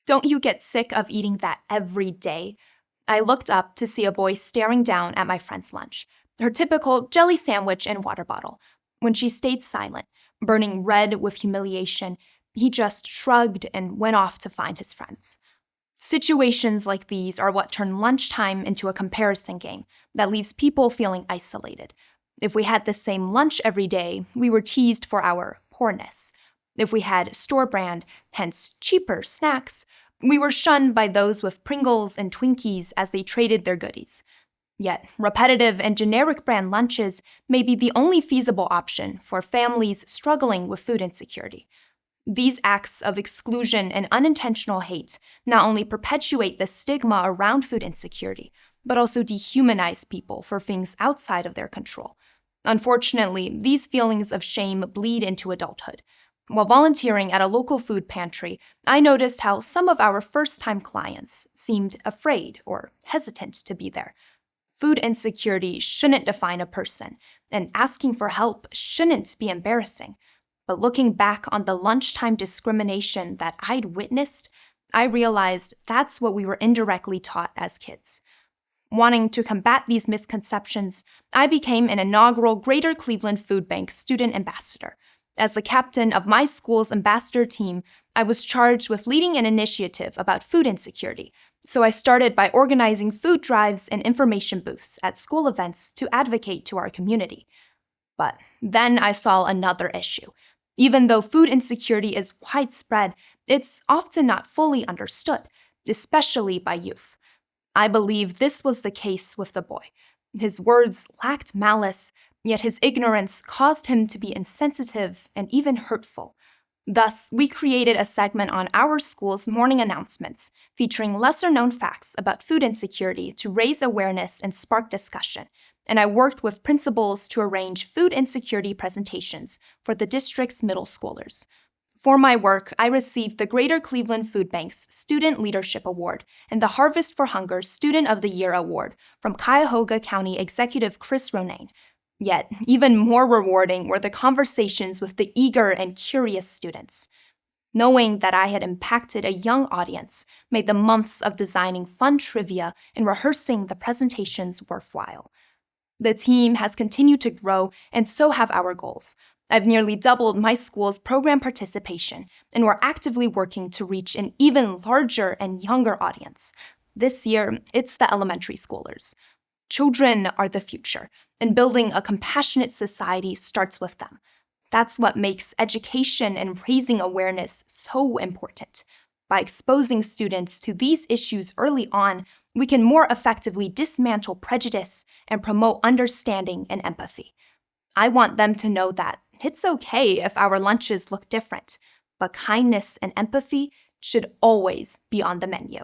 Don't you get sick of eating that every day? I looked up to see a boy staring down at my friend's lunch, her typical jelly sandwich and water bottle. When she stayed silent, burning red with humiliation, he just shrugged and went off to find his friends. Situations like these are what turn lunchtime into a comparison game that leaves people feeling isolated. If we had the same lunch every day, we were teased for our poorness. If we had store-brand, hence cheaper, snacks, we were shunned by those with Pringles and Twinkies as they traded their goodies. Yet, repetitive and generic brand lunches may be the only feasible option for families struggling with food insecurity. These acts of exclusion and unintentional hate not only perpetuate the stigma around food insecurity, but also dehumanize people for things outside of their control. Unfortunately, these feelings of shame bleed into adulthood. While volunteering at a local food pantry, I noticed how some of our first-time clients seemed afraid or hesitant to be there. Food insecurity shouldn't define a person, and asking for help shouldn't be embarrassing. But looking back on the lunchtime discrimination that I'd witnessed, I realized that's what we were indirectly taught as kids. Wanting to combat these misconceptions, I became an inaugural Greater Cleveland Food Bank student ambassador. As the captain of my school's ambassador team, I was charged with leading an initiative about food insecurity, so I started by organizing food drives and information booths at school events to advocate to our community. But then I saw another issue. Even though food insecurity is widespread, it's often not fully understood, especially by youth. I believe this was the case with the boy. His words lacked malice, yet his ignorance caused him to be insensitive and even hurtful. Thus, we created a segment on our school's morning announcements featuring lesser-known facts about food insecurity to raise awareness and spark discussion, and I worked with principals to arrange food insecurity presentations for the district's middle schoolers. For my work, I received the Greater Cleveland Food Bank's Student Leadership Award and the Harvest for Hunger Student of the Year Award from Cuyahoga County Executive Chris Ronayne. Yet, even more rewarding were the conversations with the eager and curious students. Knowing that I had impacted a young audience made the months of designing fun trivia and rehearsing the presentations worthwhile. The team has continued to grow, and so have our goals. I've nearly doubled my school's program participation, and we're actively working to reach an even larger and younger audience. This year, it's the elementary schoolers. Children are the future, and building a compassionate society starts with them. That's what makes education and raising awareness so important. By exposing students to these issues early on, we can more effectively dismantle prejudice and promote understanding and empathy. I want them to know that it's okay if our lunches look different, but kindness and empathy should always be on the menu.